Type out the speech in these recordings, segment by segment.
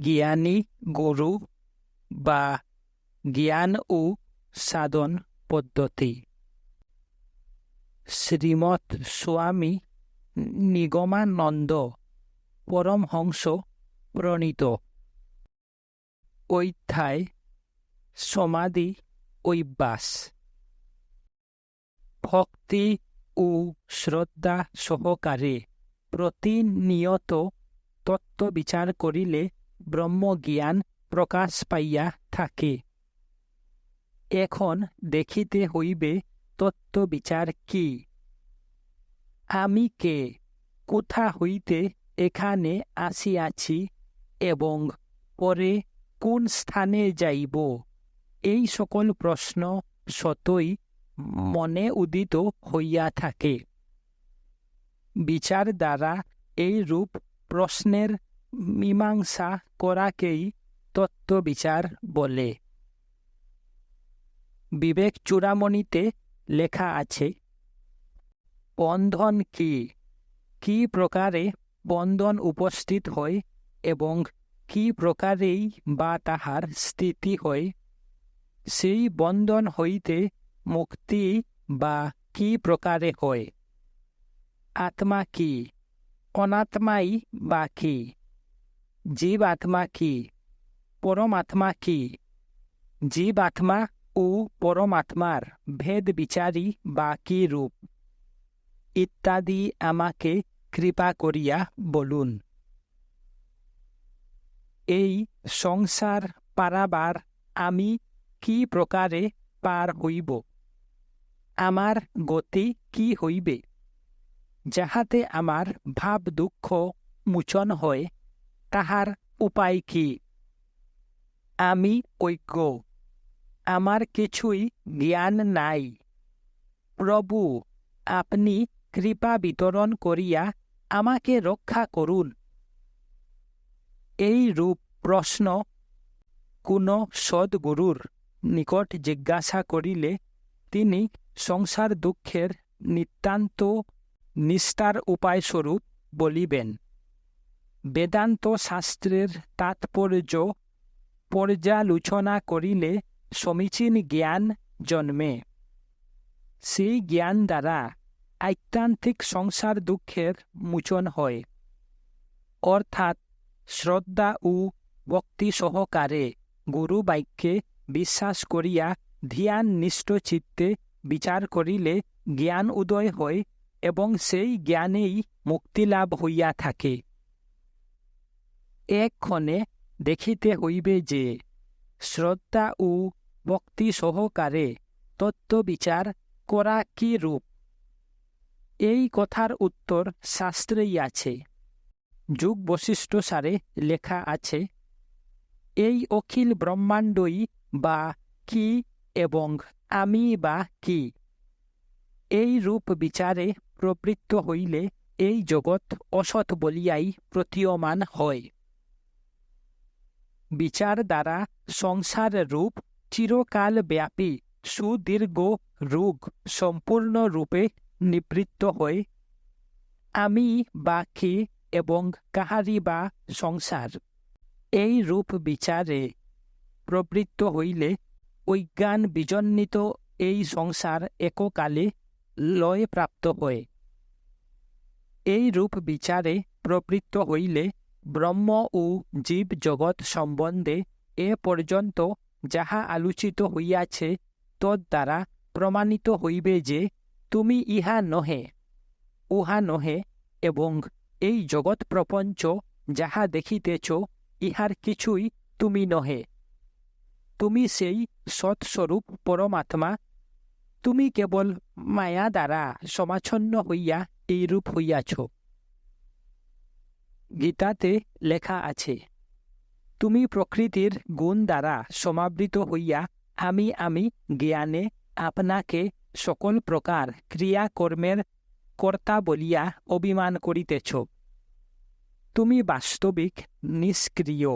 জ্ঞানী গুরু বা জ্ঞান ও সাধন পদ্ধতি। শ্রীমৎ স্বামী নিগমানন্দ পরমহংস প্রণীত। অধ্যায় সমাধি অভ্যাস। ভক্তি ও শ্রদ্ধা সহকারে প্রতিনিয়ত তত্ত্ব বিচার করিলে ব্রহ্মজ্ঞান প্রকাশ পাইয়া থাকে। এখন দেখিতে হইবে তত্ত্ব বিচার কি। আমি কে, কোথা হইতে এখানে আসিয়াছি এবং পরে কোন স্থানে যাইব, এই সকল প্রশ্ন সতই মনে উদিত হইয়া থাকে। বিচার দ্বারা এই রূপ প্রশ্নের মীমাংসা করাকেই তত্ত্ব বিচার বলে। বিবেক চূড়ামণিতে লেখা আছে, বন্ধন কি, কি প্রকারে বন্ধন উপস্থিত হয় এবং কি প্রকারেই বা তাহার স্থিতি হয়, সেই বন্ধন হইতে মুক্তি বা কি প্রকারে হয়। আত্মা কি, অনাত্মাই বা কি, জীব আত্মা কি, পরমাত্মা কি, জীব আত্মা ও পরমাত্মার ভেদ বিচারী বা কি রূপ, ইত্যাদি আমাকে কৃপা করিয়া বলুন। এই সংসার পারাবার আমি কি প্রকারে পার হইব, আমার গতি কি হইবে, যাহাতে আমার ভাব দুঃখ মোচন হয়, তাহার উপায় কি। আমি অজ্ঞ, আমার কিছুই জ্ঞান নাই। প্রভু, আপনি কৃপা বিতরণ করিয়া আমাকে রক্ষা করুন। এই রূপ প্রশ্ন কোন সদ্গুরুর নিকট জিজ্ঞাসা করিলে তিনি সংসার দুঃখের নিতান্ত নিস্তার উপায়স্বরূপ বলিবেন। বেদান্ত শাস্ত্রের তাৎপর্য পর্যালোচনা করিলে সমীচীন জ্ঞান জন্মে। সেই জ্ঞান দ্বারা আত্যন্তিক সংসার দুঃখের মোচন হয়। অর্থাৎ শ্রদ্ধা ও ভক্তি সহকারে গুরু বাক্যে বিশ্বাস করিয়া ধ্যান নিষ্ঠ চিত্তে বিচার করিলে জ্ঞান উদয় হয় এবং সেই জ্ঞানেই মুক্তিলাভ হইয়া থাকে। এক্ষণে দেখিতে হইবে যে শ্রদ্ধা ও ভক্তি সহকারে তত্ত্ব বিচার করা কি রূপ। এই কথার উত্তর শাস্ত্রেই আছে। যুগ বশিষ্ঠ সারে লেখা আছে, এই অখিল ব্রহ্মাণ্ডই বা কি এবং আমি বা কি। এই রূপ বিচারে প্রবৃত্ত হইলে এই জগৎ অসৎ বলিয়াই প্রতীয়মান হয়। বিচার দ্বারা সংসার রূপ চিরকাল ব্যাপী সুদীর্ঘ রোগ সম্পূর্ণ রূপে নিবৃত্ত হয়। আমি বা কে এবং কাহারি বা সংসার, এই রূপ বিচারে প্রবৃত্ত হইলে অজ্ঞান বিজন্বিত এই সংসার এককালে লয় প্রাপ্ত হয়। এই রূপ বিচারে প্রবৃত্ত হইলে ব্রহ্ম ও জীব জগৎ সম্বন্ধে এ পর্যন্ত যাহা আলোচিত হইয়াছে তদ্বারা প্রমাণিত হইবে যে তুমি ইহা নহে, উহা নহে এবং এই জগৎ প্রপঞ্চ যাহা দেখিতেছ ইহার কিছুই তুমি নহে। তুমি সেই সৎস্বরূপ পরমাত্মা। তুমি কেবল মায়া দ্বারা সমাচ্ছন্ন হইয়া এইরূপ হইয়াছ। গীতাতে লেখা আছে, তুমি প্রকৃতির গুণ দ্বারা সমাবৃত হইয়া আমি জ্ঞানে আপনাকে সকল প্রকার ক্রিয়াকর্মের কর্তা বলিয়া অভিমান করিতেছ। তুমি বাস্তবিক নিষ্ক্রিয়,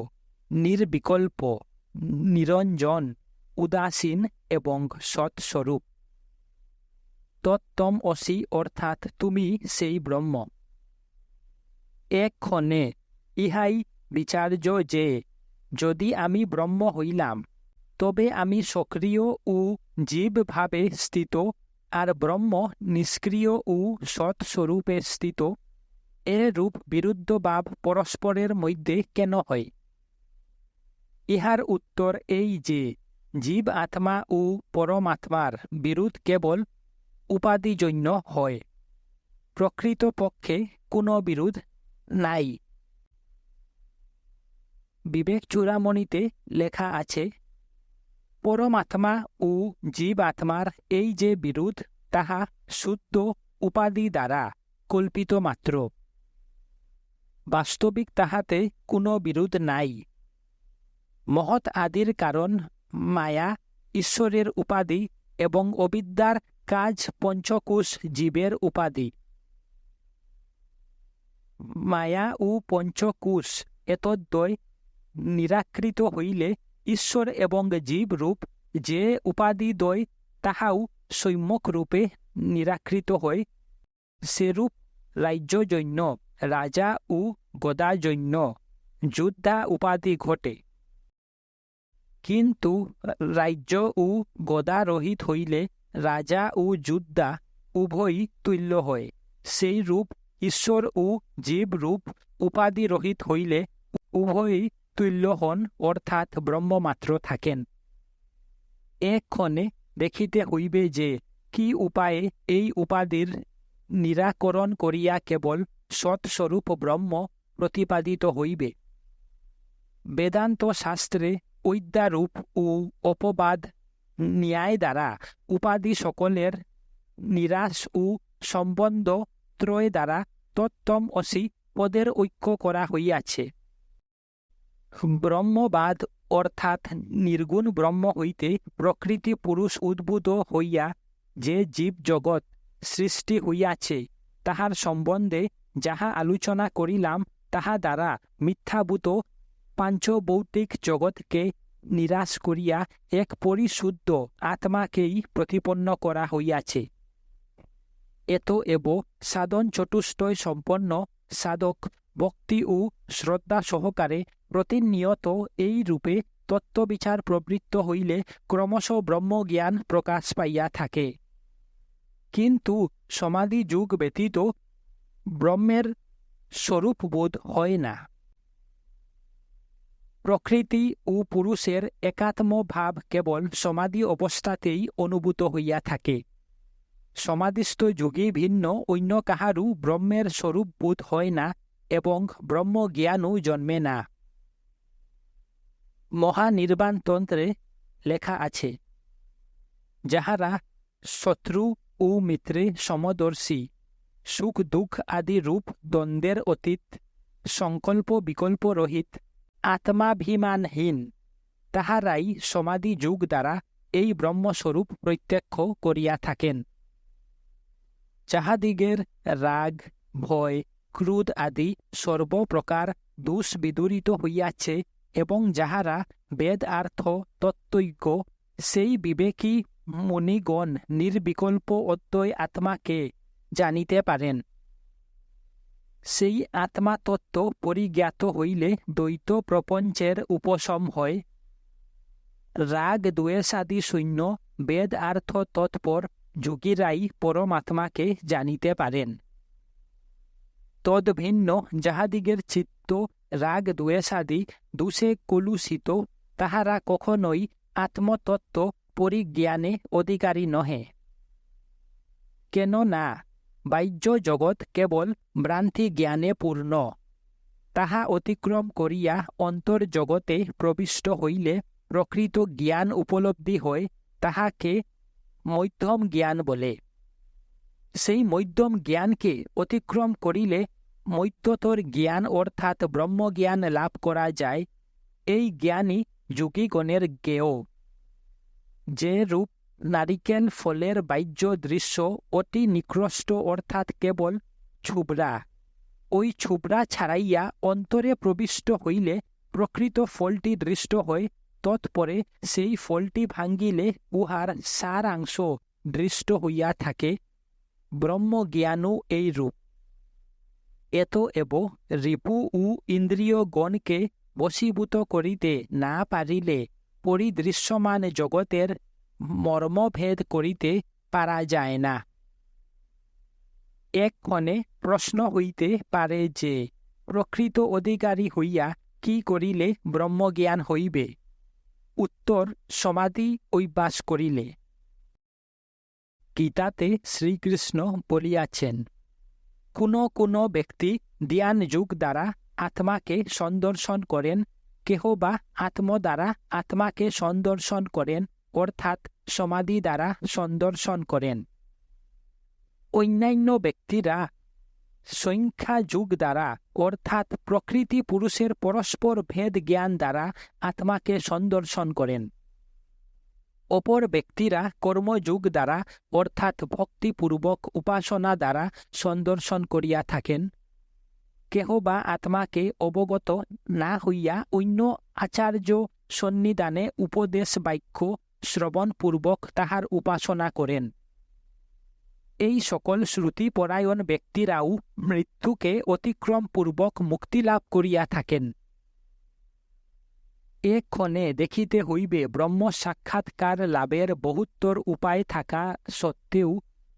নির্বিকল্প, নিরঞ্জন, উদাসীন এবং সৎস্বরূপ। তত্ত্বম অসি অর্থাৎ তুমি সেই ব্রহ্ম। এক্ষণে ইহাই বিচার্য যে যদি আমি ব্রহ্ম হইলাম, তবে আমি সক্রিয় ও জীবভাবে স্থিত, আর ব্রহ্ম নিষ্ক্রিয় ও সৎস্বরূপে স্থিত। এরূপ বিরুদ্ধ ভাব পরস্পরের মধ্যে কেন হয়? ইহার উত্তর এই যে, জীব আত্মা ও পরমাত্মার বিরোধ কেবল উপাধিজন্য হয়, প্রকৃতপক্ষে কোনো বিরোধ নাই। বিবেক চূড়ামণিতে লেখা আছে, পরমাত্মা ও জীবাত্মার এই যে বিরোধ, তাহা শুদ্ধ উপাধি দ্বারা কল্পিত মাত্র। বাস্তবিক তাহাতে কোনো বিরোধ নাই। মহৎ আদির কারণ মায়া ঈশ্বরের উপাধি এবং অবিদ্যার কাজ পঞ্চকোষ জীবের উপাধি। মায়া ও পঞ্চকোষ এতদ্বয় নিরাকৃত হইলে ঈশ্বর এবং জীবরূপ যে উপাধিদ্বয়, তাহাও সম্যক রূপে নিরাকৃত হয়। সেরূপ রাজ্যজন্য, রাজা ও গদাজন্য যোদ্ধা উপাধি ঘটে। কিন্তু রাজ্য ও গদা রহিত হইলে রাজা ও যোদ্ধা উভয়ই তুল্য হয়। সেই রূপ ঈশ্বর ও জীবরূপ উপাধি রহিত হইলে উভয়ই তুল্য হন, অর্থাৎ ব্রহ্মমাত্র থাকেন। এক্ষণে দেখিতে হইবে যে, কি উপায়ে এই উপাধির নিরাকরণ করিয়া কেবল সৎস্বরূপ ব্রহ্ম প্রতিপাদিত হইবে। বেদান্ত শাস্ত্রে অধ্যারূপ ও অপবাদ ন্যায় দ্বারা উপাধি সকলের নিরাশ ও সম্বন্ধ ত্রয় দ্বারা তত্ত্বম অসি পদের ঐক্য করা হইয়াছে। ব্রহ্মবাদ অর্থাৎ নির্গুণ ব্রহ্ম হইতে প্রকৃতি পুরুষ উদ্ভূত হইয়া যে জীব জগৎ সৃষ্টি হইয়াছে, তাহার সম্বন্ধে যাহা আলোচনা করিলাম, তাহা দ্বারা মিথ্যাভূত পাঞ্চভৌতিক জগৎকে নিরাশ করিয়া এক পরিশুদ্ধ আত্মাকেই প্রতিপন্ন করা হইয়াছে। এতএব সাধন চতুষ্টয় সম্পন্ন সাধক ভক্তি ও শ্রদ্ধা সহকারে প্রতিনিয়ত এই রূপে তত্ত্ববিচার প্রবৃত্ত হইলে ক্রমশ ব্রহ্মজ্ঞান প্রকাশ পাইয়া থাকে। কিন্তু সমাধি যুগ ব্যতীত ব্রহ্মের স্বরূপবোধ হয় না। প্রকৃতি ও পুরুষের একাত্ম ভাব কেবল সমাধি অবস্থাতেই অনুভূত হইয়া থাকে। সমাধিস্থ যোগী ভিন্ন অন্য কাহারও ব্রহ্মের স্বরূপ বোধ হয় না এবং ব্রহ্মজ্ঞানও জন্মে না। মহানির্বাণতন্ত্রে লেখা আছে, যাহারা শত্রু ও মিত্রে সমদর্শী, সুখ দুঃখ আদি রূপ দ্বন্দ্বের অতীত, সংকল্প বিকল্প রহিত, আত্মাভিমানহীন, তাহারাই সমাধি যুগ দ্বারা এই ব্রহ্মস্বরূপ প্রত্যক্ষ করিয়া থাকেন। যাহাদিগের রাগ, ভয়, ক্রোধ আদি সর্বপ্রকার দোষ বিদূরিত হইয়াছে এবং যাহারা বেদার্থ তত্ত্বজ্ঞ, সেই বিবেকী মুনিগণ নির্বিকল্প অদ্বয় আত্মাকে জানিতে পারেন। সেই আত্মাতত্ত্ব পরিজ্ঞাত হইলে দ্বৈত প্রপঞ্চের উপশম হয়। রাগ দ্বেষাদি শূন্য বেদার্থ তৎপর যোগীরাই পরমাত্মাকে জানিতে পারেন। তদ্ভিন্ন যাহাদিগের চিত্ত রাগ দ্বেষাদি দোষে কলুষিত, তাহারা কখনোই আত্মতত্ত্ব পরিজ্ঞানে অধিকারী নহে। কেননা বাহ্য জগৎ কেবল ভ্রান্তি জ্ঞানে পূর্ণ। তাহা অতিক্রম করিয়া অন্তর্জগতে প্রবিষ্ট হইলে প্রকৃত জ্ঞান উপলব্ধি হয়, তাহাকে মধ্যম জ্ঞান বলে। সেই মধ্যম জ্ঞানকে অতিক্রম করিলে মধ্যতর জ্ঞান অর্থাৎ ব্রহ্মজ্ঞান লাভ করা যায়। এই জ্ঞানই যোগীগণের জ্ঞেয়। যে রূপ নারিকেল ফলের বাহ্য দৃশ্য অতি নিকৃষ্ট অর্থাৎ কেবল ছুবড়া, ওই ছুবড়া ছাড়াইয়া অন্তরে প্রবিষ্ট হইলে প্রকৃত ফলটি দৃষ্ট হয়, তৎপরে সেই ফলটি ভাঙ্গিলে উহার সারাংশ দৃষ্ট হইয়া থাকে। ব্রহ্মজ্ঞানও এই রূপ। এতএব রিপু ও ইন্দ্রিয়গণকে বশীভূত করিতে না পারিলে পরিদৃশ্যমান জগতের মর্মভেদ করিতে পারা যায় না। এক্ষণে প্রশ্ন হইতে পারে যে, প্রকৃত অধিকারী হইয়া কি করিলে ব্রহ্মজ্ঞান হইবে? উত্তর, সমাধি অভ্যাস করিলে। গীতাতে শ্রীকৃষ্ণ বলিয়াছেন, কোন ব্যক্তি ধ্যান যোগ দ্বারা আত্মাকে সন্দর্শন করেন, কেহ বা আত্ম দ্বারা আত্মাকে সন্দর্শন করেন, অর্থাৎ সমাধি দ্বারা সন্দর্শন করেন। অন্যান্য ব্যক্তিরা সংখ্যা যুগ দ্বারা অর্থাৎ প্রকৃতি পুরুষের পরস্পর ভেদ জ্ঞান দ্বারা আত্মাকে সন্দর্শন করেন। অপর ব্যক্তিরা কর্মযুগ দ্বারা অর্থাৎ ভক্তিপূর্বক উপাসনা দ্বারা সন্দর্শন করিয়া থাকেন। কেহ বা আত্মাকে অবগত না হইয়া অন্য আচার্য সন্নিধানে উপদেশ বাক্য শ্রবণপূর্বক তাহার উপাসনা করেন। এই সকল শ্রুতিপরায়ণ ব্যক্তিরাও মৃত্যুকে অতিক্রমপূর্বক মুক্তিলাভ করিয়া থাকেন। এক্ষণে দেখিতে হইবে ব্রহ্ম সাক্ষাৎকার লাভের বহুত্তর উপায় থাকা সত্ত্বেও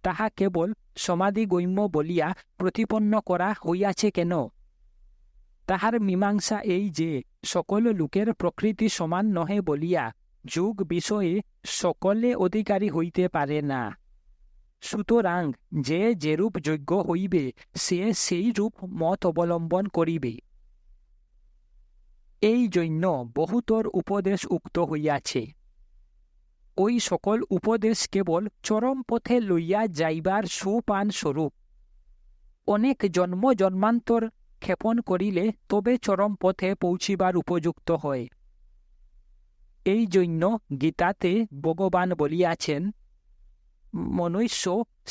তাহা কেবল সমাধিগম্য বলিয়া প্রতিপন্ন করা হইয়াছে কেন? তাহার মীমাংসা এই যে, সকল লোকের প্রকৃতি সমান নহে বলিয়া যোগ বিষয়ে সকলে অধিকারী হইতে পারে না। সুতরাং যে যেরূপ যোগ্য হইবে সে সেই রূপ মত অবলম্বন করিবে। এই জন্য বহুতর উপদেশ উক্ত হইয়াছে। ওই সকল উপদেশ কেবল চরম পথে লইয়া যাইবার সোপান স্বরূপ। অনেক জন্ম জন্মান্তর ক্ষেপণ করিলে তবে চরম পথে পৌঁছিবার উপযুক্ত হয়। এই জন্য গীতাতে ভগবান বলিয়াছেন, মনুষ্য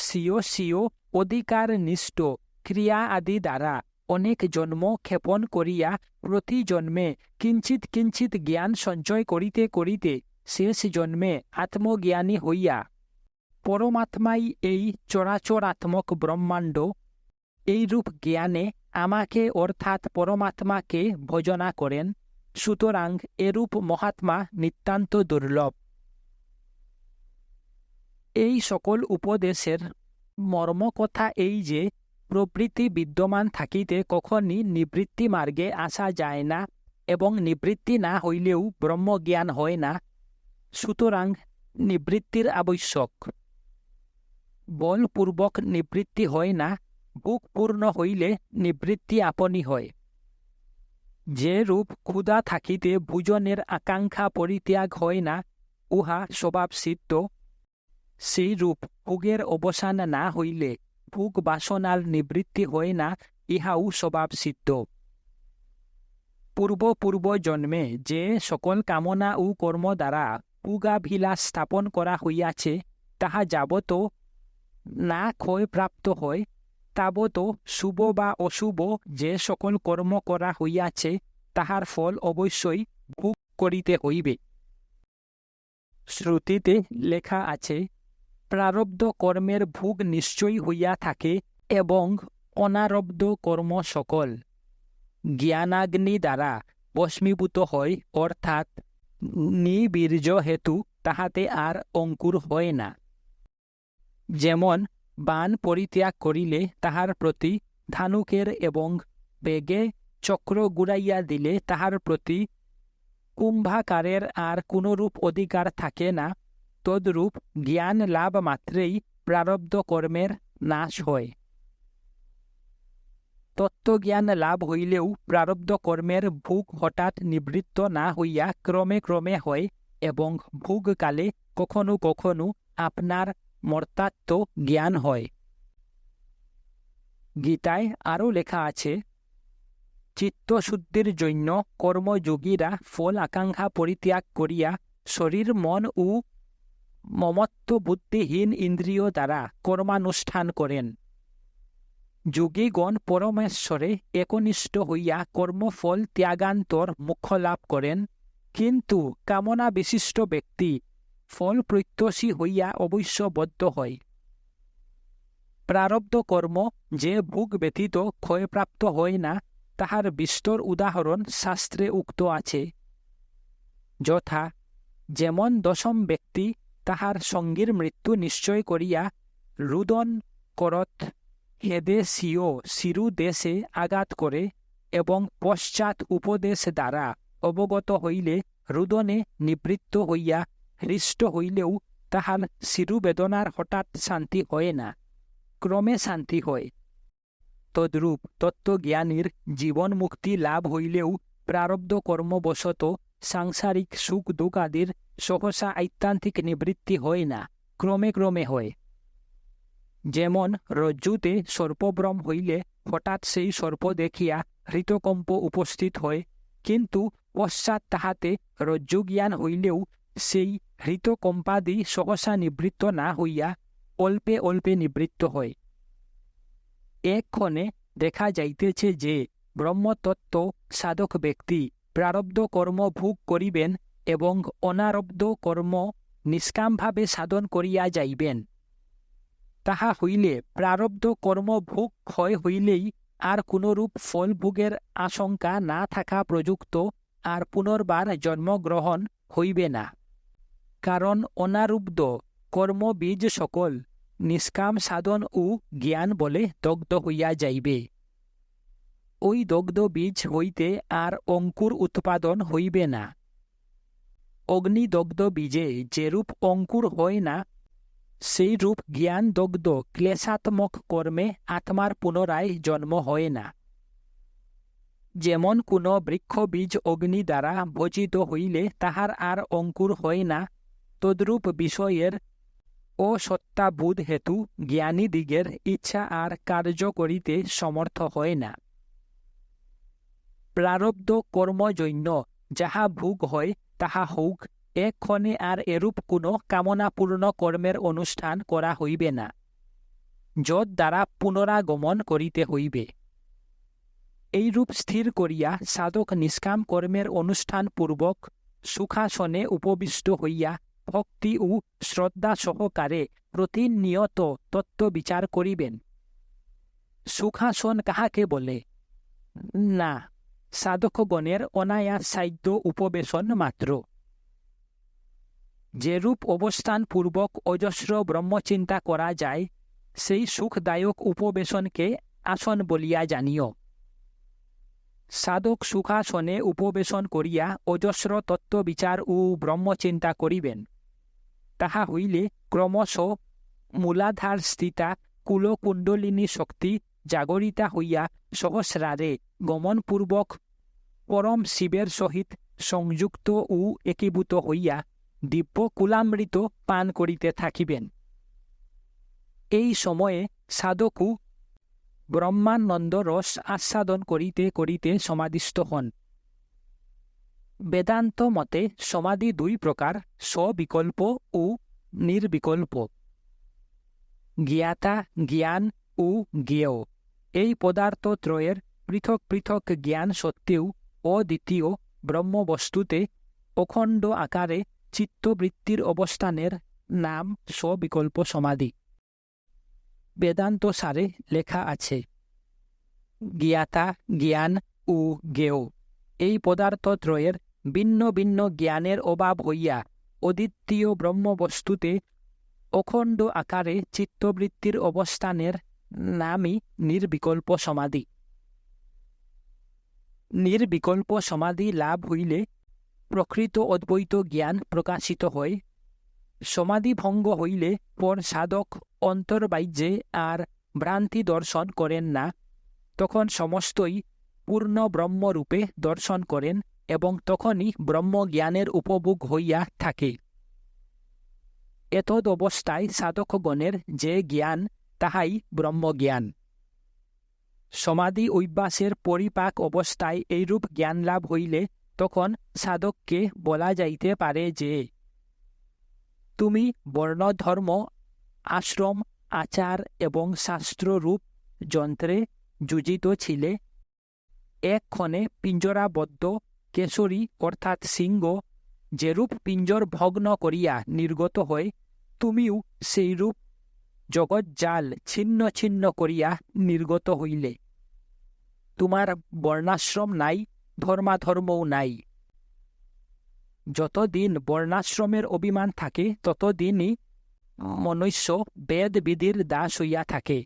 স্বীয় স্বীয় অধিকার নিষ্ঠ ক্রিয়া আদি দ্বারা অনেক জন্ম ক্ষেপণ করিয়া প্রতি জন্মে কিঞ্চিৎ কিঞ্চিৎ জ্ঞান সঞ্চয় করিতে করিতে শেষ জন্মে আত্মজ্ঞানী হইয়া পরমাত্মাই এই চরাচরাত্মক ব্রহ্মাণ্ড, এইরূপ জ্ঞানে আমাকে অর্থাৎ পরমাত্মাকে ভজনা করেন। সুতরাং এরূপ মহাত্মা নিতান্ত দুর্লভ। এই সকল উপদেশের মর্মকথা এই যে, প্রবৃত্তি বিদ্যমান থাকিতে কখনই নিবৃত্তি মার্গে আসা যায় না, এবং নিবৃত্তি না হইলেও ব্রহ্মজ্ঞান হয় না। সুতরাং নিবৃত্তির আবশ্যক। বলপূর্বক নিবৃত্তি হয় না, বুক পূর্ণ হইলে নিবৃত্তি আপনি হয়। যে রূপ ক্ষুধা থাকিতে ভোজনের আকাঙ্ক্ষা পরিত্যাগ হয় না, উহা স্বভাবসিদ্ধ। সেই রূপ ভোগের অবসান না হইলে ভোগ বাসনার নিবৃত্তি হয় না, ইহাও স্বভাবসিদ্ধ। পূর্ব জন্মে যে সকল কামনা ও কর্ম দ্বারা ভোগাভিলাষ স্থাপন করা হইয়াছে, তাহা যাবত না ক্ষয়প্রাপ্ত হয়, তাবত শুভ বা অশুভ যে সকল কর্ম করা হইয়াছে, তাহার ফল অবশ্যই ভোগ করিতে হইবে। শ্রুতিতে লেখা আছে, প্রারব্ধ কর্মের ভোগ নিশ্চয়ই হইয়া থাকে, এবং অনারব্ধ কর্ম সকল জ্ঞানাগ্নি দ্বারা ভস্মীভূত হয়, অর্থাৎ নিবীর্য হেতু তাহাতে আর অঙ্কুর হয় না। যেমন বাণ পরিত্যাগ করিলে তাহার প্রতি ধানুকের এবং বেগে চক্র গুড়াইয়া দিলে তাহার প্রতি কুম্ভাকারের আর কোনরূপ অধিকার থাকে না, তদ্রূপ জ্ঞান লাভ মাত্রেই প্রারব্ধ কর্মের নাশ হয়। তত্ত্বজ্ঞান লাভ হইলেও প্রারব্ধ কর্মের ভোগ হঠাৎ নিবৃত্ত না হইয়া ক্রমে ক্রমে হয়, এবং ভোগকালে কখনো কখনো আপনার মর্তাত্ম জ্ঞান হয়। গীতায় আরও লেখা আছে, চিত্তশুদ্ধির জন্য কর্মযোগীরা ফল আকাঙ্ক্ষা পরিত্যাগ করিয়া শরীর মন ও মমত্ব বুদ্ধিহীন ইন্দ্রিয় দ্বারা কর্মানুষ্ঠান করেন। যোগীগণ পরমেশ্বরে একনিষ্ঠ হইয়া কর্মফল ত্যাগান্তর মোক্ষ লাভ করেন, কিন্তু কামনা বিশিষ্ট ব্যক্তি ফল প্রত্যাশী হইয়া অবশ্য বদ্ধ হয়। প্রারব্ধ কর্ম যে ভোগ ব্যতীত ক্ষয়প্রাপ্ত হয় না, তাহার বিস্তর উদাহরণ শাস্ত্রে উক্ত আছে, যথা যেমন দশম ব্যক্তি তাহার সঙ্গীর মৃত্যু নিশ্চয় করিয়া রুদন করত হেদে সিও শিরু দেশে আঘাত করে এবং পশ্চাৎ উপদেশ দ্বারা অবগত হইলে রুদনে নিবৃত্ত হইয়া হৃষ্ট হইলেও তাহার শিরুবেদনার হঠাৎ শান্তি হয় না, ক্রমে শান্তি হয়। তদ্রূপ তত্ত্বজ্ঞানীর জীবন মুক্তি লাভ হইলেও প্রারব্ধ কর্মবশত সাংসারিক সুখ দুঃখ আদির সহসা আত্যন্তিক নিবৃত্তি হয় না, ক্রমে ক্রমে হয়। যেমন রজ্জুতে সর্পভ্রম হইলে হঠাৎ সেই সর্প দেখিয়া হৃতকম্প উপস্থিত হয়, কিন্তু পশ্চাৎ তাহাতে রজ্জুজ্ঞান হইলেও সেই হৃতকম্পাদি সহসা নিবৃত্ত না হইয়া অল্পে অল্পে নিবৃত্ত হয়। এক্ষণে দেখা যাইতেছে যে ব্রহ্মতত্ত্ব সাধক ব্যক্তি প্রারব্ধ কর্ম ভোগ করিবেন এবং অনারব্ধ কর্ম নিষ্কামভাবে সাধন করিয়া যাইবেন। তাহা হইলে প্রারব্ধ কর্ম ভোগ ক্ষয় হইলেই আর কোনরূপ ফল ভোগের আশঙ্কা না থাকা প্রযুক্ত আর পুনর্বার জন্মগ্রহণ হইবে না। কারণ অনারব্ধ কর্মবীজ সকল নিষ্কাম সাধন ও জ্ঞান বলে দগ্ধ হইয়া যাইবে। ওই দগ্ধ বীজ হইতে আর অঙ্কুর উৎপাদন হইবে না। অগ্নিদগ্ধ বীজে যেরূপ অঙ্কুর হয় না, সেই রূপ জ্ঞান দগ্ধ ক্লেশাত্মক কর্মে আত্মার পুনরায় জন্ম হয় না। যেমন কোন বৃক্ষ বীজ অগ্নি দ্বারা ভোজিত হইলে তাহার আর অঙ্কুর হয় না, তদ্রূপ বিষয়ের অসত্তাবোধ হেতু জ্ঞানীদিগের ইচ্ছা আর কার্য করিতে সমর্থ হয় না। প্রারব্ধ কর্মজন্য যাহা ভোগ হয় তাহা হউক, এক্ষণে আর এরূপ কোনো কামনাপূর্ণ কর্মের অনুষ্ঠান করা হইবে না, যৎ দ্বারা পুনরাগমন করিতে হইবে। এইরূপ স্থির করিয়া সাধক নিষ্কাম কর্মের অনুষ্ঠান পূর্বক সুখাসনে উপবিষ্ট হইয়া ভক্তি ও শ্রদ্ধা সহকারে প্রতিনিয়ত তত্ত্ব বিচার করিবেন। সুখাসন কাহাকে বলে? না, সাধকগণের অনায়াস সাধ্য উপবেশন মাত্র। যেরূপ অবস্থান পূর্বক অজস্র ব্রহ্মচিন্তা করা যায়, সেই সুখদায়ক উপবেশনকে আসন বলিয়া জানিও। সাধক সুখাসনে উপবেশন করিয়া অজস্র তত্ত্ব বিচার ও ব্রহ্মচিন্তা করিবেন। তাহা হইলে ক্রমশ মূলাধার স্থিতা কুলকুণ্ডলিনী শক্তি জাগরিতা হইয়া সহস্রারে গমনপূর্বক পরম শিবের সহিত সংযুক্ত ও একীভূত হইয়া দিব্য কুলামৃত পান করিতে থাকিবেন। এই সময়ে সাধকু ব্রহ্মানন্দ রস আস্বাদন করিতে করিতে সমাধিস্থ হন। বেদান্ত মতে সমাধি দুই প্রকার, স্ববিকল্প ও নির্বিকল্প। জ্ঞাতা, জ্ঞান ও জ্ঞেয় এই পদার্থ ত্রয়ের পৃথক পৃথক জ্ঞান সত্ত্বেও অদ্বিতীয় ব্রহ্মবস্তুতে অখণ্ড আকারে চিত্তবৃত্তির অবস্থানের নাম স্ববিকল্প সমাধি। বেদান্ত সারে লেখা আছে, জ্ঞাতা, জ্ঞান ও জ্ঞেয় এই পদার্থ ত্রয়ের ভিন্ন ভিন্ন জ্ঞানের অভাব হইয়া অদ্বিতীয় ব্রহ্মবস্তুতে অখণ্ড আকারে চিত্তবৃত্তির অবস্থানের নামই নির্বিকল্প সমাধি। নির্বিকল্প সমাধি লাভ হইলে প্রকৃত অদ্বৈত জ্ঞান প্রকাশিত হয়। সমাধি ভঙ্গ হইলে পর সাধক অন্তর্বাহ্যে আর ভ্রান্তি দর্শন করেন না, তখন সমস্তই পূর্ণ ব্রহ্মরূপে দর্শন করেন এবং তখনই ব্রহ্মজ্ঞানের উপভোগ হইয়া থাকে। এতদ অবস্থায় সাধকগণের যে জ্ঞান তাহাই ব্রহ্মজ্ঞান। সমাধি অভ্যাসের পরিপাক অবস্থায় এইরূপ জ্ঞান লাভ হইলে তখন সাধককে বলা যাইতে পারে যে, তুমি বর্ণধর্ম, আশ্রম, আচার এবং শাস্ত্ররূপ যন্ত্রে যুজিত ছিলে। এক্ষণে পিঞ্জরাবদ্ধ কেশরী অর্থাৎ সিংহ যেরূপ পিঞ্জর ভগ্ন করিয়া নির্গত হয়, তুমিও সেইরূপ জগৎজাল ছিন্ন ছিন্ন করিয়া নির্গত হইলে। তোমার বর্ণাশ্রম নাই, ধর্মাধর্মও নাই। যতদিন বর্ণাশ্রমের অভিমান থাকে ততদিনই মনুষ্য বেদ বিধির দাস হইয়া থাকে।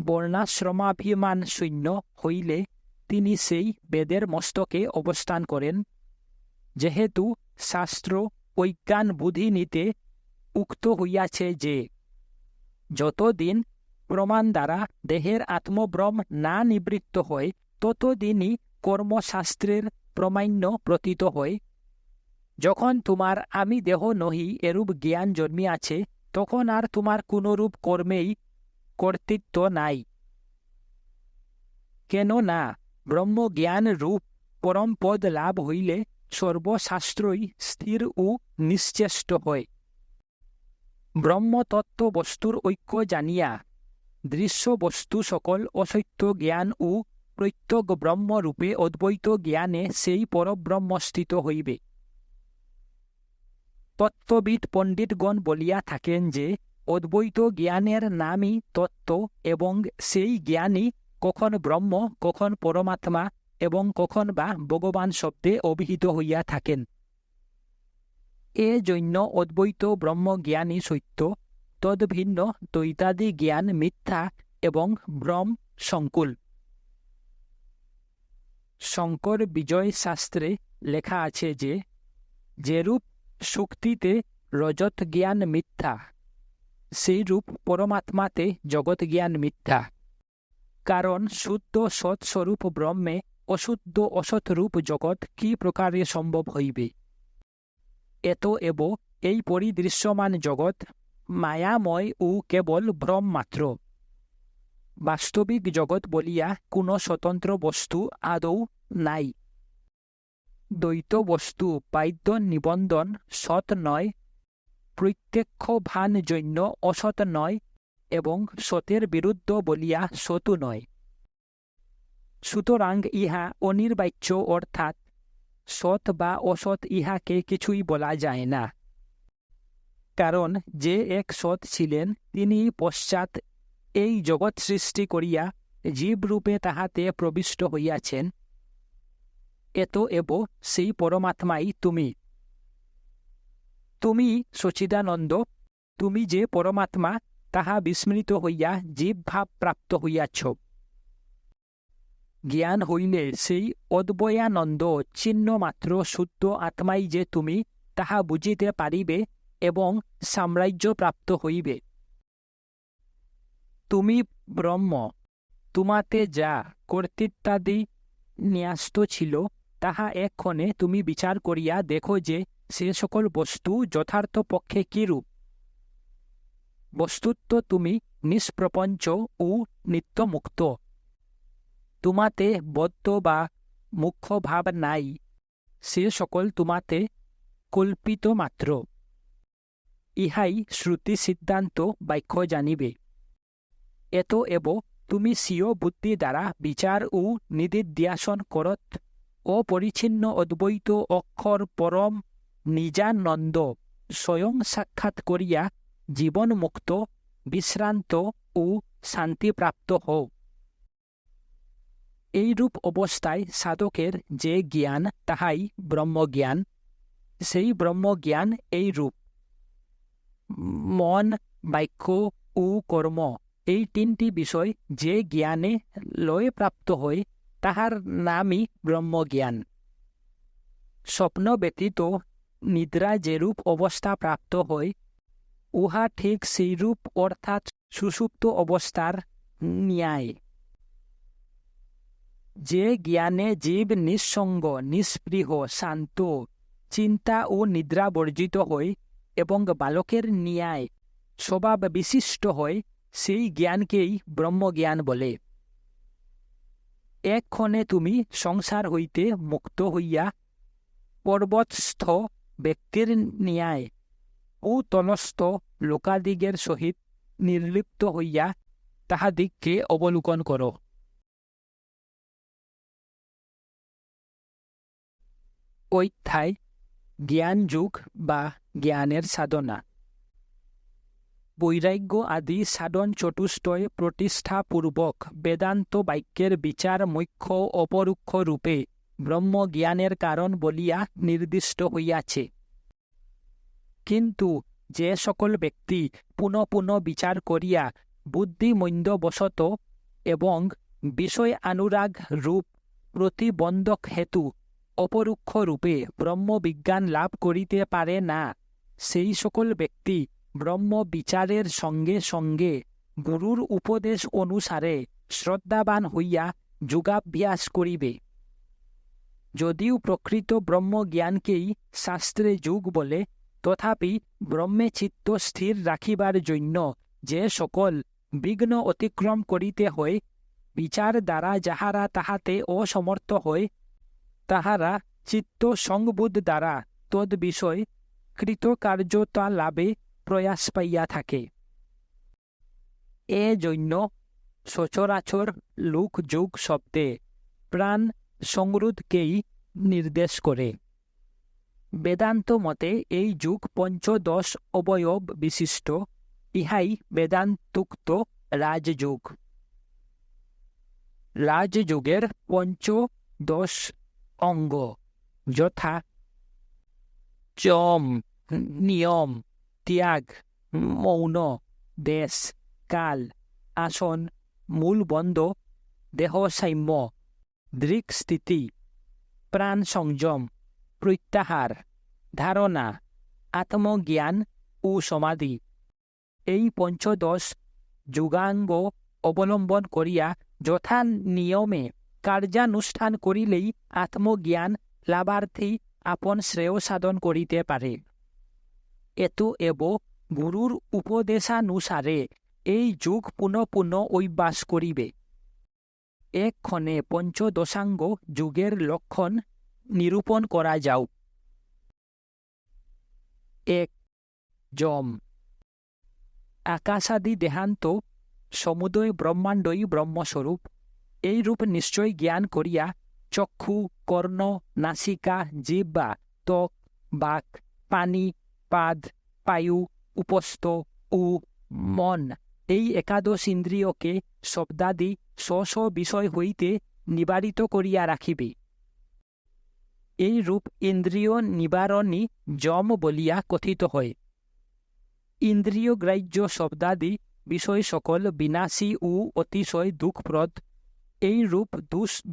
বর্ণাশ্রমাভিমান শূন্য হইলে তিনি সেই বেদের মস্তকে অবস্থান করেন। যেহেতু শাস্ত্র অজ্ঞান বুদ্ধি নিতে উক্ত হইয়াছে যে যতদিন প্রমাণ দ্বারা দেহের আত্মভ্রম না নিবৃত্ত হয় ততদিনই কর্মশাস্ত্রের প্রামাণ্য প্রতীত হয়। যখন তোমার আমি দেহ নহি এরূপ জ্ঞান জন্মিয়াছে তখন আর তোমার কোনরূপ কর্মেই কর্তৃত্ব নাই। কেননা ব্রহ্মজ্ঞান রূপ পরম পদ লাভ হইলে সর্বশাস্ত্রই স্থির ও নিশ্চেষ্ট হয়। ব্রহ্মতত্ত্ব বস্তুর ঐক্য জানিয়া দৃশ্য বস্তু সকল অসত্য জ্ঞান ও প্রত্যগ ব্রহ্মরূপে অদ্বৈত জ্ঞানে সেই পরব্রহ্ম স্থিত হইবে। তত্ত্ববিদ পণ্ডিতগণ বলিয়া থাকেন যে অদ্বৈত জ্ঞানের নামই তত্ত্ব এবং সেই জ্ঞানই কখন ব্রহ্ম, কখন পরমাত্মা এবং কখন বা ভগবান শব্দে অভিহিত হইয়া থাকেন। এ জন্য অদ্বৈত ব্রহ্মজ্ঞানই সত্য, তদ্ভিন্ন দ্বৈতাদি জ্ঞান মিথ্যা এবং ভ্রম সংকুল। শঙ্কর বিজয় শাস্ত্রে লেখা আছে যে যেরূপ শুক্তিতে রজত জ্ঞান মিথ্যা, সেইরূপ পরমাত্মাতে জগৎ জ্ঞান মিথ্যা। কারণ শুদ্ধ সৎস্বরূপ ব্রহ্মে অশুদ্ধ অসৎরূপ জগৎ কি প্রকারে সম্ভব হইবে? এতএব এই পরিদৃশ্যমান জগৎ মায়াময় ও কেবল ভ্রম মাত্র। বাস্তবিক জগৎ বলিয়া কোন স্বতন্ত্র বস্তু আদৌ নাই। দ্বৈত বস্তু বাদ্য নিবন্ধন সৎ নয়, প্রত্যক্ষ ভান জন্য অসৎ নয় এবং সতের বিরুদ্ধ বলিয়া সতু নয়। সুতরাং ইহা অনির্বাচ্য, অর্থাৎ সৎ বা অসৎ ইহাকে কিছুই বলা যায় না। কারণ যে এক সৎ ছিলেন তিনি পশ্চাৎ এই জগৎ সৃষ্টি করিয়া জীবরূপে তাহাতে প্রবিষ্ট হইয়াছেন। এতএব সেই পরমাত্মাই তুমি। তুমি সচ্চিদানন্দ, তুমি যে পরমাত্মা তাহা বিস্মৃত হইয়া জীবভাব প্রাপ্ত হইয়াছ। জ্ঞান হইলে সেই অদ্বয়ানন্দ চিহ্ন মাত্র শুদ্ধ আত্মাই যে তুমি তাহা বুঝিতে পারিবে এবং সাম্রাজ্য প্রাপ্ত হইবে। তুমি ব্রহ্ম। তোমাতে যা কর্তৃত্বাদি ন্যস্ত ছিল তাহা এক্ষণে তুমি বিচার করিয়া দেখো যে সে সকল বস্তু যথার্থ পক্ষে কিরূপ। বস্তুত তুমি নিষ্প্রপঞ্চ ও নিত্যমুক্ত। তোমাতে বদ্ধ বা মুখ্য ভাব নাই, সে সকল তোমাতে কল্পিত মাত্র। ইহাই শ্রুতি সিদ্ধান্ত বাক্য জানিবে। এতএব তুমি স্বীয় বুদ্ধি দ্বারা বিচার ও নিদিধ্যাসন করত অপরিচ্ছিন্ন অদ্বৈত অক্ষর পরম নিজানন্দ স্বয়ং সাক্ষাৎ করিয়া জীবনমুক্ত, বিশ্রান্ত ও শান্তিপ্রাপ্ত হও। এইরূপ অবস্থায় সাধকের যে জ্ঞান তাহাই ব্রহ্মজ্ঞান। সেই ব্রহ্মজ্ঞান এই রূপ। মন, বাক্য ও কর্ম এই তিনটি বিষয় যে জ্ঞানে লয় প্রাপ্ত হয় তাহার নামই ব্রহ্মজ্ঞান। স্বপ্ন ব্যতীত নিদ্রা যেরূপ অবস্থা প্রাপ্ত হয় উহা ঠিক সেইরূপ, অর্থাৎ সুষুপ্ত অবস্থার ন্যায়। যে জ্ঞানে জীব নিঃসঙ্গ, নিস্পৃহ, শান্ত, চিন্তা ও নিদ্রা বর্জিত হয় এবং বালকের ন্যায় স্বভাব বিশিষ্ট হয় সেই জ্ঞানকেই ব্রহ্মজ্ঞান বলে। এক্ষণে তুমি সংসার হইতে মুক্ত হইয়া পর্বতস্থ ব্যক্তির ন্যায় ও তলস্থ লোকাদিগের সহিত নির্লিপ্ত হইয়া তাহাদিগকে অবলোকন কর। অধ্যায় জ্ঞানযোগ বা জ্ঞানের সাধনা। বৈরাগ্য আদি সাধন চতুষ্টয় প্রতিষ্ঠাপূর্বক বেদান্ত বাক্যের বিচার মুখ্য অপরোক্ষ রূপে ব্রহ্মজ্ঞানের কারণ বলিয়া নির্দিষ্ট হইয়াছে। কিন্তু যে সকল ব্যক্তি পুনঃ পুনঃ বিচার করিয়া বুদ্ধিমন্দ্যবশত এবং বিষয় অনুরাগ রূপ প্রতিবন্ধক হেতু অপরোক্ষ রূপে ব্রহ্মবিজ্ঞান লাভ করিতে পারে না, সেই সকল ব্যক্তি ব্রহ্ম বিচারের সঙ্গে সঙ্গে গুরুর উপদেশ অনুসারে শ্রদ্ধাবান হইয়া যোগাভ্যাস করিবে। যদিও প্রকৃত ব্রহ্মজ্ঞানকেই শাস্ত্রে যোগ বলে, তথাপি ব্রহ্মে চিত্ত স্থির রাখিবার জন্য যে সকল বিঘ্ন অতিক্রম করিতে হয়, বিচার দ্বারা যাহারা তাহাতে অসমর্থ হয়, তাহারা চিত্ত সংবোধ দ্বারা তদ বিষয় কৃতকার্যতা লাভে প্রয়াস পাইয়া থাকে। এ জন্য সচরাচর লোক যোগ শব্দে প্রাণ সংরোধকেই নির্দেশ করে। বেদান্ত মতে এই যুগ পঞ্চদশ অবয়ব বিশিষ্ট, ইহাই বেদান্তোক্ত রাজযোগ। রাজযোগের পঞ্চদশ অঙ্গ যথা চম, নিয়ম, ত্যাগ, মৌন, দেশ, কাল, আসন, মূলবন্ধ, দেহসাম্য, দৃক্স্থিতি, প্রাণ সংযম, প্রত্যাহার, ধারণা, আত্মজ্ঞান ও সমাধি। এই পঞ্চদশ যোগাঙ্গ অবলম্বন করিয়া যথা নিয়মে কার্যানুষ্ঠান করিলেই আত্মজ্ঞান লাভার্থী আপন শ্রেয় সাধন করিতে পারে। এত এব গুরুর উপদেশানুসারে এই যোগ পুনঃ পুনঃ অভ্যাস করিবে। এক্ষণে পঞ্চদশাঙ্গ যোগের লক্ষণ নিরূপণ করা যাও। 1. যম। আকাশাদি দেহান্ত সমুদয় ব্রহ্মাণ্ডই ব্রহ্মস্বরূপ, এই রূপ নিশ্চয় জ্ঞান করিয়া চক্ষু, কর্ণ, নাসিকা, জিহ্বা, ত্বক, বাক, পানি, পাদ, পায়ু, উপস্থ ও মন এই একাদশ ইন্দ্রিয়কে শব্দাদি স্ব বিষয় হইতে নিবারিত করিয়া রাখিবে। এই রূপ ইন্দ্রিয় নিবারণী যম বলিয়া কথিত হয়। ইন্দ্রিয় গ্রাহ্য শব্দাদি বিষয় সকল বিনাশী ও অতিশয় দুঃখপ্রদ। এই রূপ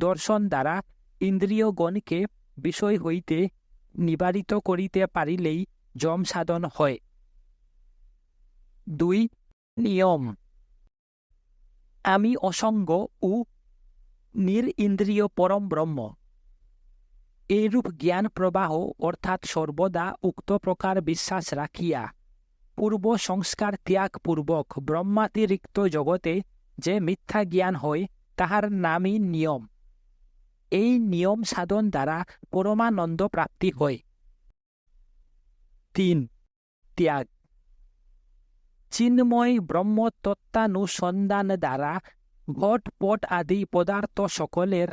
দর্শন দ্বারা ইন্দ্রিয়গণকে বিষয় হইতে নিবারিত করিতে পারিলেই যম সাধন হয়। 2. নিয়ম। আমি অসঙ্গ ও নিরিন্দ্রিয় পরম ব্রহ্ম, এইরূপ জ্ঞান প্রবাহ অর্থাৎ সর্বদা উক্ত প্রকার বিশ্বাস রাখিয়া পূর্ব সংস্কার ত্যাগপূর্বক ব্রহ্মাতিরিক্ত জগতে যে মিথ্যা জ্ঞান হয়, তাহার নামই নিয়ম। এই নিয়ম সাধন দ্বারা পরমানন্দ প্রাপ্তি হয়। 3. ত্যাগ। চিন্ময় ব্রহ্মতত্ত্বানুসন্ধান দ্বারা ঘটপট আদি পদার্থ সকলের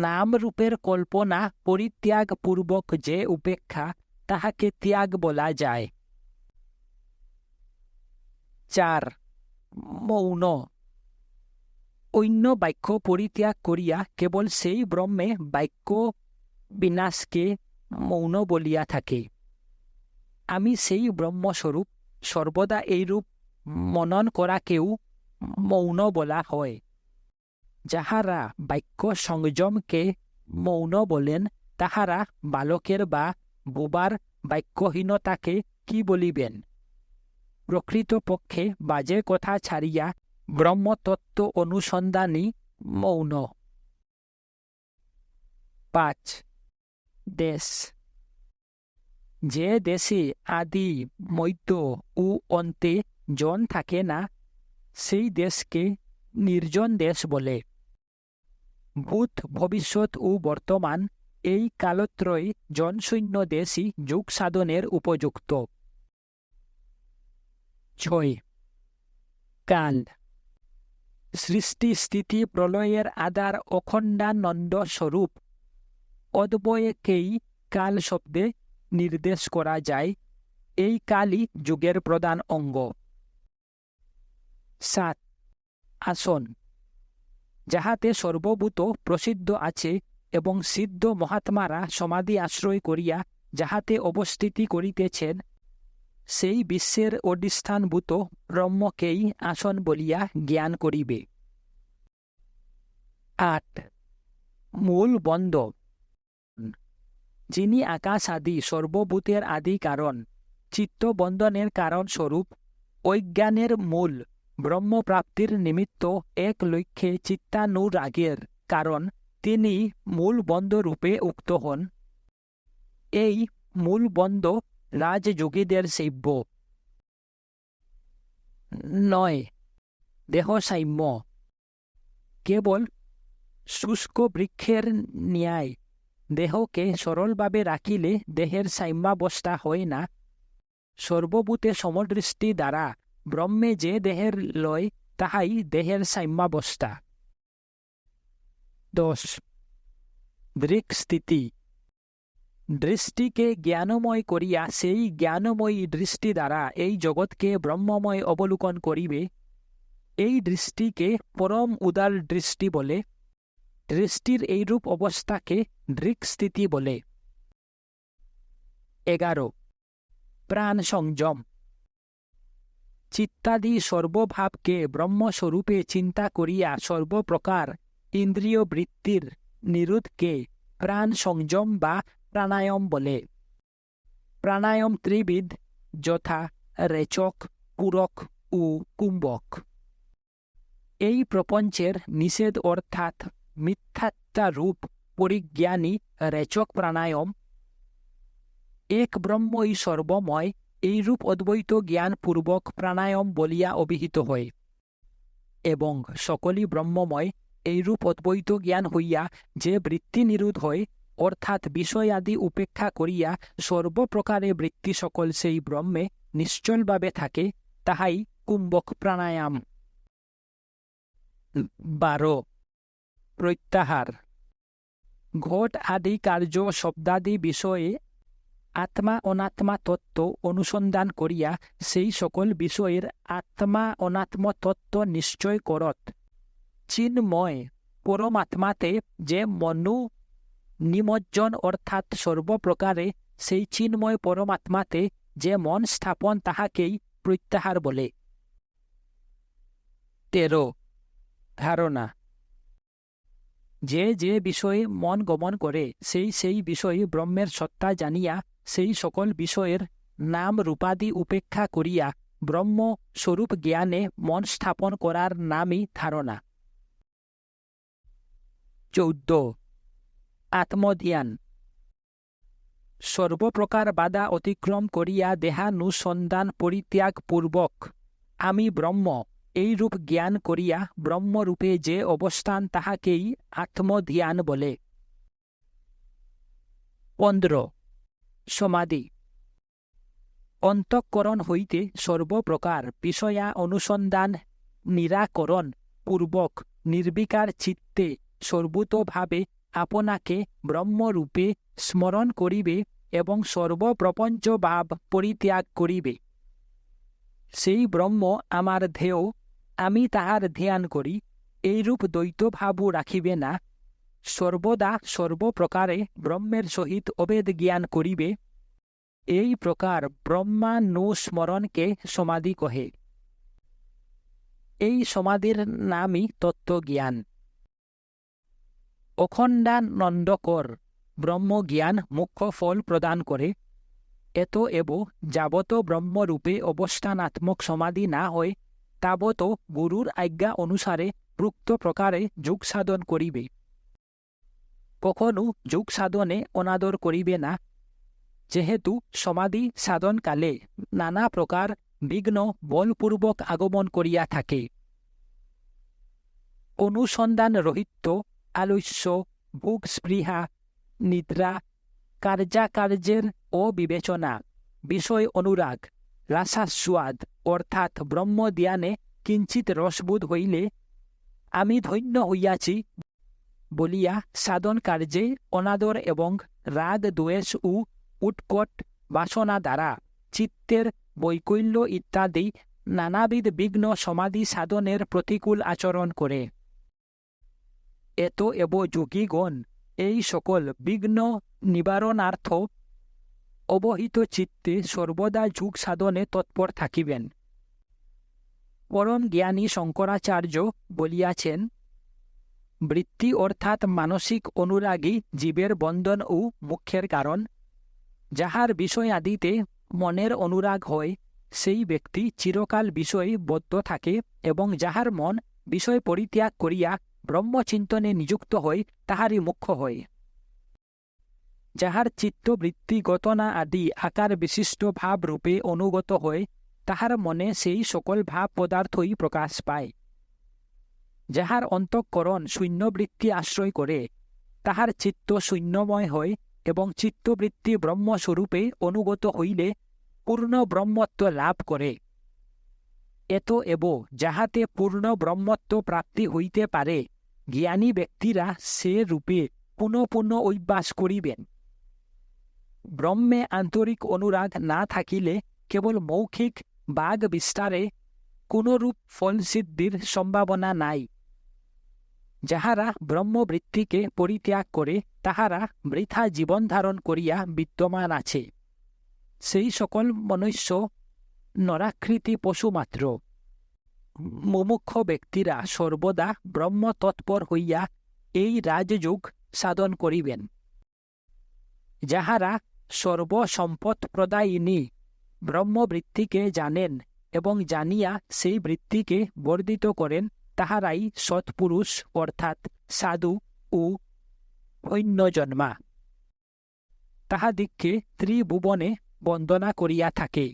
নাম রূপের কল্পনা পরিত্যাগ পূর্বক যে উপেক্ষা, তাহাকে ত্যাগ বলা যায়। 4. মৌন। অন্য বাক্য পরিত্যাগ করিয়া কেবল সেই ব্রহ্মে বাক্য বিনাশকে মৌন বলিয়া থাকে। আমি সেই ব্রহ্মস্বরূপ সর্বদা এইরূপ মনন করাকেও মৌন বলা হয়। যাহারা বাক্য সংযমকে মৌন বলেন, তাহারা বালকের বা বোবার বাক্যহীনতাকে কি বলিবেন? প্রকৃতপক্ষে বাজে কথা ছাড়িয়া ব্রহ্মতত্ত্ব অনুসন্ধানই মৌন। 5. দেশ। যে দেশে আদি মধ্য ও অন্তে জন থাকে না, সেই দেশকে নির্জন দেশ বলে। ভূত, ভবিষ্যৎ ও বর্তমান এই কালত্রয় জনশূন্য দেশই যোগ সাধনের উপযুক্ত। 6. কাল। সৃষ্টি স্থিতি প্রলয়ের আধার অখণ্ডানন্দ স্বরূপ অদ্বয়কেই কাল শব্দে নির্দেশ করা যায়। এই কালই যুগের প্রধান অঙ্গ। 7. আসন, যাহাতে সর্বভূত প্রসিদ্ধ আছে এবং সিদ্ধ মহাত্মারা সমাধি আশ্রয় করিয়া যাহাতে অবস্থিতি করিতেছেন, সেই বিশ্বের অধিষ্ঠানভূত ব্রহ্মকেই আসন বলিয়া জ্ঞান করিবে। 8. মূল বন্ধ, যিনি আকাশ আদি সর্বভূতের আদি কারণ, চিত্তবন্ধনের কারণ স্বরূপ, অজ্ঞানের মূল, ব্রহ্মপ্রাপ্তির নিমিত্ত এক লক্ষ্যে চিত্তানুরাগের কারণ, তিনি মূল বন্ধ রূপে উক্ত হন। এই মূল বন্ধ রাজযোগীদের সেব্য। 9. দেহসাম্য, কেবল শুষ্ক বৃক্ষের ন্যায় দেহকে সরলভাবে রাখিলে দেহের সাম্যাবস্থা হয় না। সর্বভূতে সমদৃষ্টি দ্বারা ব্রহ্মে যে দেহের লয়, তাহাই দেহের সাম্যাবস্থা। 10. দৃক্স্থিতি, দৃষ্টিকে জ্ঞানময় করিয়া সেই জ্ঞানময়ী দৃষ্টি দ্বারা এই জগৎকে ব্রহ্মময় অবলোকন করিবে। এই দৃষ্টিকে পরম উদার দৃষ্টি বলে। দৃষ্টির এইরূপ অবস্থাকে দৃক্স্থিতি বলে। 11. প্রাণ সংযম, চিত্তাদি সর্বভাবকে ব্রহ্মস্বরূপে চিন্তা করিয়া সর্বপ্রকার ইন্দ্রিয় বৃত্তির নিরোধকে প্রাণ সংযম বা প্রাণায়াম বলে। প্রাণায়াম ত্রিবিধ, যথা রেচক, পূরক ও কুম্ভক। এই প্রপঞ্চের নিষেধ অর্থাৎ মিথ্যাত্বারূপ পরিজ্ঞানী রেচক প্রাণায়াম। এক ব্রহ্মই সর্বময় এইরূপ অদ্বৈত জ্ঞানপূর্বক প্রাণায়াম বলিয়া অভিহিত হয়, এবং সকলই ব্রহ্মময় এইরূপ অদ্বৈত জ্ঞান হইয়া যে বৃত্তি নিরোধ হয়, অর্থাৎ বিষয় আদি উপেক্ষা করিয়া সর্বপ্রকারে বৃত্তি সকল সেই ব্রহ্মে নিশ্চলভাবে থাকে, তাহাই কুম্ভক প্রাণায়াম। 12. প্রত্যাহার, ঘট আদি কার্য শব্দাদি বিষয়ে আত্মা অনাত্মা তত্ত্ব অনুসন্ধান করিয়া সেই সকল বিষয়ের আত্মা অনাত্ম তত্ত্ব নিশ্চয় করত। চিন্ময় পরমাত্মাতে যে মনু নিমজ্জন, অর্থাৎ সর্বপ্রকারে সেই চিন্ময় পরমাত্মাতে যে মন স্থাপন, তাহাকেই প্রত্যাহার বলে। 13. ধারণা, যে যে বিষয়ে মন গমন করে সেই সেই বিষয়ে ব্রহ্মের সত্তা জানিয়া সেই সকল বিষয়ের নাম রূপাদি উপেক্ষা করিয়া ব্রহ্ম স্বরূপ জ্ঞানে মন স্থাপন করার নামই ধারণা। 14. আত্মধ্যান, সর্বপ্রকার বাধা অতিক্রম করিয়া দেহানুসন্ধান পরিত্যাগ পূর্বক আমি ব্রহ্ম এইরূপ জ্ঞান করিয়া ব্রহ্মরূপে যে অবস্থান, তাহাকেই আত্মধ্যান বলে। 15. সমাধি, অন্তঃকরণ হইতে সর্বপ্রকার বিষয়া অনুসন্ধান নিরাকরণ পূর্বক নির্বিকার চিত্তে সর্বতোভাবে আপনাকে ব্রহ্মরূপে স্মরণ করিবে এবং সর্বপ্রপঞ্চ ভাব পরিত্যাগ করিবে। সেই ব্রহ্ম আমার ধ্যেয়, আমি তাহার ধ্যান করি, এইরূপ দ্বৈতভাবও রাখিবে না। সর্বদা সর্বপ্রকারে ব্রহ্মের সহিত অভেদ জ্ঞান করিবে। এই প্রকার ব্রহ্মানুস্মরণকে সমাধি কহে। এই সমাধির নামই তত্ত্বজ্ঞান। অখণ্ডানন্দকর ব্রহ্মজ্ঞান মুখ্য ফল প্রদান করে। এতএব যাবত ব্রহ্মরূপে অবস্থানাত্মক সমাধি না হয়, তাবত গুরুর আজ্ঞা অনুসারে প্রুক্ত প্রকারে যোগ সাধন করিবে। কখনো যোগ সাধনে অনাদর করিবে না, যেহেতু সমাধি সাধনকালে নানা প্রকার বিঘ্ন বলপূর্বক আগমন করিয়া থাকে। অনুসন্ধান রহিত আলস্য, ভোগ স্পৃহা, নিদ্রা, কার্যাকার্যের অবিবেচনা, বিষয় অনুরাগ, রাসাস্বাদ অর্থাৎ ব্রহ্মধ্যানে কিঞ্চিত রসবোধ হইলে আমি ধন্য হইয়াছি বলিয়া সাধন কার্যে অনাদর এবং রাগ দ্বেষ ও উৎকট বাসনা দ্বারা চিত্তের বৈকল্য ইত্যাদি নানাবিধ বিঘ্ন সমাধি সাধনের প্রতিকূল আচরণ করে। এত এব যোগীগণ এই সকল বিঘ্ন নিবারণার্থ অবহিত চিত্তে সর্বদা যোগ সাধনে তৎপর থাকিবেন। পরম জ্ঞানী শঙ্করাচার্য বলিয়াছেন, বৃত্তি অর্থাৎ মানসিক অনুরাগী জীবের বন্ধন ও মুখ্যের কারণ। যাহার বিষয় আদিতে মনের অনুরাগ হয়, সেই ব্যক্তি চিরকাল বিষয়ে বদ্ধ থাকে, এবং যাহার মন বিষয় পরিত্যাগ করিয়া ব্রহ্মচিন্তনে নিযুক্ত হয়, তাহারই মুখ্য হয়। যাহার চিত্তবৃত্তি গতনা আদি আকার বিশিষ্ট ভাব রূপে অনুগত হয়, তাহার মনে সেই সকল ভাব পদার্থই প্রকাশ পায়। যাহার অন্তঃকরণ শূন্যবৃত্তি আশ্রয় করে, তাহার চিত্ত শূন্যময় হয়, এবং চিত্তবৃত্তি ব্রহ্মস্বরূপে অনুগত হইলে পূর্ণ ব্রহ্মত্ব লাভ করে। এত এব যাহাতে পূর্ণ ব্রহ্মত্ব প্রাপ্তি হইতে পারে, জ্ঞানী ব্যক্তিরা সে রূপে পুনঃ পুনঃ অভ্যাস করিবেন। ব্রহ্মে আন্তরিক অনুরাগ না থাকিলে কেবল মৌখিক বাগ বিস্তারে কোনরূপ ফলসিদ্ধির সম্ভাবনা নাই। যাহারা ব্রহ্মবৃত্তিকে পরিত্যাগ করে, তাহারা বৃথা জীবন ধারণ করিয়া বিদ্যমান আছে। সেই সকল মনুষ্য নরাকৃতি পশুমাত্র। মুমুক্ষ ব্যক্তিরা সর্বদা ব্রহ্ম তৎপর হইয়া এই রাজযোগ সাধন করিবেন। যাহারা সর্বসম্পদ প্রদায়িনী ব্রহ্মবৃত্তিকে জানেন এবং জানিয়া সেই বৃত্তিকে বর্ধিত করেন, তাহারাই সৎপুরুষ অর্থাৎ সাধু ও অন্যজন্মা। তাহাদিগকে ত্রিভুবনে বন্দনা করিয়া থাকে।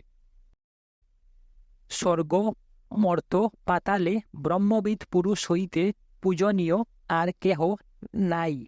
স্বর্গ, মর্ত, পাতালে ব্রহ্মবিদ পুরুষ হইতে পূজনীয় আর কেহ নাই।